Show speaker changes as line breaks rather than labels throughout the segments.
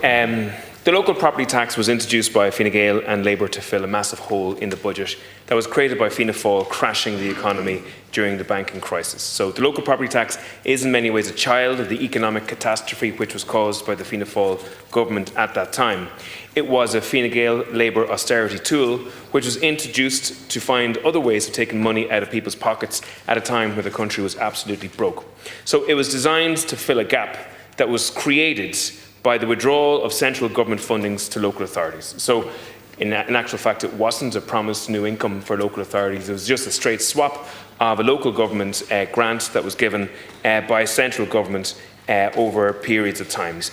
The local property tax was introduced by Fine Gael and Labour to fill a massive hole in the budget that was created by Fianna Fáil crashing the economy during the banking crisis. So the local property tax is in many ways a child of the economic catastrophe which was caused by the Fianna Fáil government at that time. It was a Fine Gael Labour austerity tool which was introduced to find other ways of taking money out of people's pockets at a time where the country was absolutely broke. So it was designed to fill a gap that was created by the withdrawal of central government fundings to local authorities. So in actual fact, it wasn't a promised new income for local authorities. It was just a straight swap of a local government grant that was given by central government over periods of times.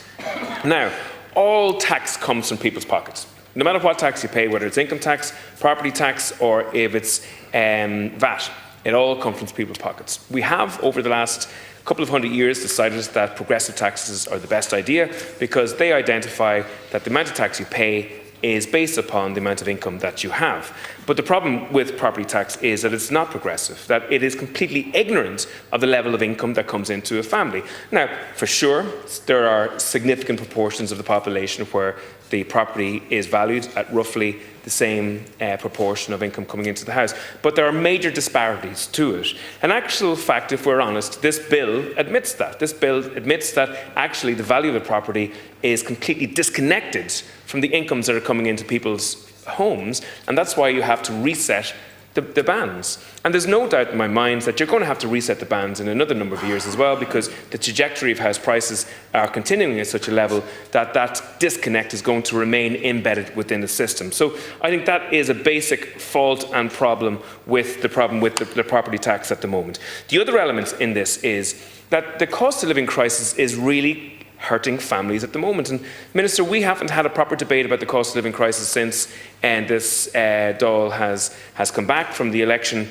Now, all tax comes from people's pockets. No matter what tax you pay, whether it's income tax, property tax, or if it's VAT, it all comes from people's pockets. We have, over the last couple of hundred years, decided that progressive taxes are the best idea because they identify that the amount of tax you pay is based upon the amount of income that you have. But the problem with property tax is that it's not progressive, that it is completely ignorant of the level of income that comes into a family. Now, for sure, there are significant proportions of the population where the property is valued at roughly the same proportion of income coming into the house. But there are major disparities to it. In actual fact, if we're honest, this bill admits that. This bill admits that actually the value of the property is completely disconnected from the incomes that are coming into people's homes, and that's why you have to reset the bands. And there's no doubt in my mind that you're going to have to reset the bands in another number of years as well, because the trajectory of house prices are continuing at such a level that that disconnect is going to remain embedded within the system. So I think that is a basic fault and problem with the property tax at the moment. The other element in this is that the cost of living crisis is really hurting families at the moment. And Minister, we haven't had a proper debate about the cost of living crisis since this Dáil has come back from the election.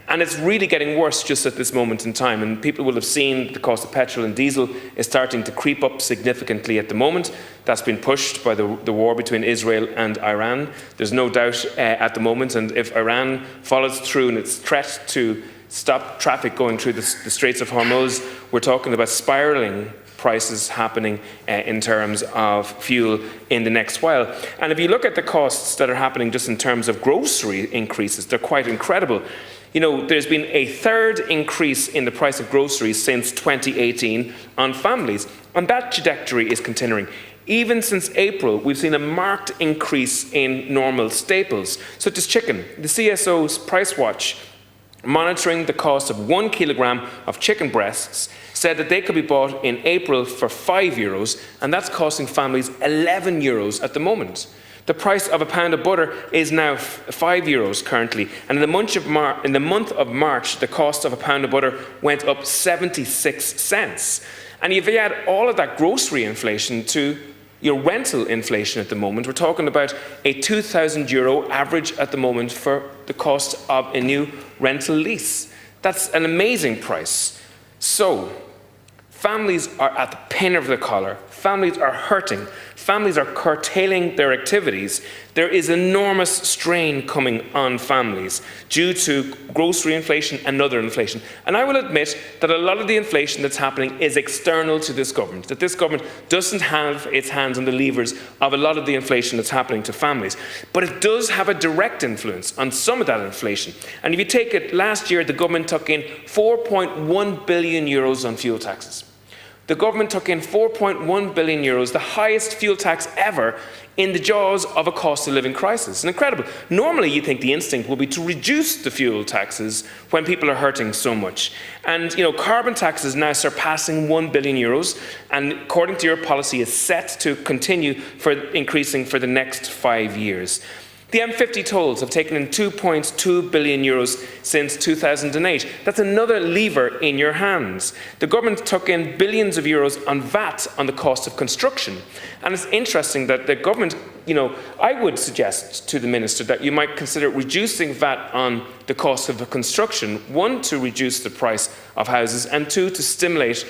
And it's really getting worse just at this moment in time. And people will have seen the cost of petrol and diesel is starting to creep up significantly at the moment. That's been pushed by the war between Israel and Iran. There's no doubt at the moment. And if Iran follows through in its threat to stop traffic going through the Straits of Hormuz, we're talking about spiralling prices happening in terms of fuel in the next while. And if you look at the costs that are happening just in terms of grocery increases, they're quite incredible. You know, there's been a third increase in the price of groceries since 2018 on families, and that trajectory is continuing. Even since April, we've seen a marked increase in normal staples, such as chicken. The CSO's Price Watch, monitoring the cost of 1 kilogram of chicken breasts, said that they could be bought in April for €5, and that's costing families €11 at the moment. The price of a pound of butter is now €5 currently, and in the month of March, the cost of a pound of butter went up 76 cents. And if you add all of that grocery inflation to your rental inflation at the moment, we're talking about a €2,000 average at the moment for the cost of a new rental lease. That's an amazing price. So, families are at the pin of the collar. Families are hurting. Families are curtailing their activities. There is enormous strain coming on families due to grocery inflation and other inflation. And I will admit that a lot of the inflation that's happening is external to this government, that this government doesn't have its hands on the levers of a lot of the inflation that's happening to families. But it does have a direct influence on some of that inflation. And if you take it, last year the government took in €4.1 billion on fuel taxes. The government took in €4.1 billion, the highest fuel tax ever, in the jaws of a cost of living crisis. It's incredible. Normally, you think the instinct will be to reduce the fuel taxes when people are hurting so much. And, you know, carbon tax is now surpassing €1 billion, and according to your policy, is set to continue for increasing for the next 5 years. The M50 tolls have taken in €2.2 billion since 2008. That's another lever in your hands. The government took in billions of euros on VAT on the cost of construction. And it's interesting that the government, I would suggest to the Minister that you might consider reducing VAT on the cost of the construction, one, to reduce the price of houses, and two, to stimulate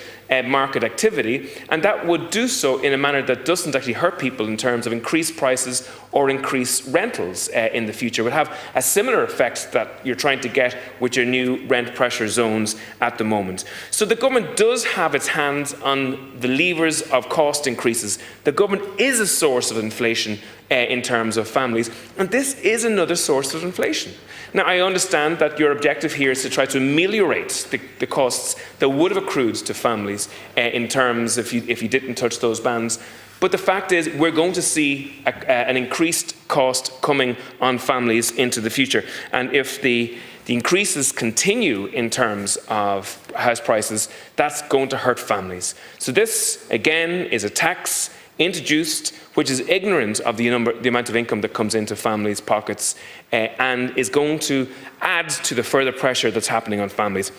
market activity, and that would do so in a manner that doesn't actually hurt people in terms of increased prices or increased rentals in the future. It would have a similar effect that you're trying to get with your new rent pressure zones at the moment. So the government does have its hands on the levers of cost increases. The government is a source of inflation in terms of families, and this is another source of inflation. Now, I understand that your objective here is to try to ameliorate the costs that would have accrued to families in terms if you didn't touch those bans. But the fact is, we're going to see an increased cost coming on families into the future. And if the increases continue in terms of house prices, that's going to hurt families. So this, again, is a tax introduced which is ignorant of the amount of income that comes into families' pockets and is going to add to the further pressure that's happening on families.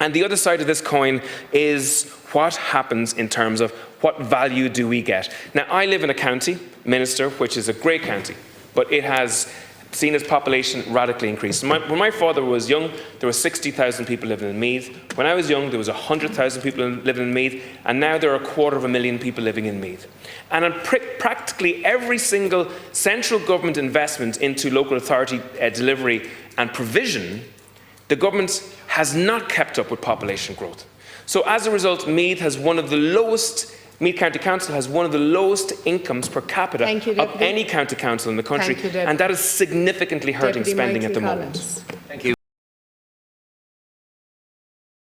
And the other side of this coin is what happens in terms of what value do we get. Now, I live in a county, Minister, which is a great county, but it has seen its population radically increase. When my father was young, there were 60,000 people living in Meath. When I was young, there was 100,000 people living in Meath, and now there are 250,000 people living in Meath. And on practically every single central government investment into local authority delivery and provision, the government has not kept up with population growth. So as a result, Meath County Council has one of the lowest incomes per capita of any county council in the country, and that is significantly hurting spending at the moment.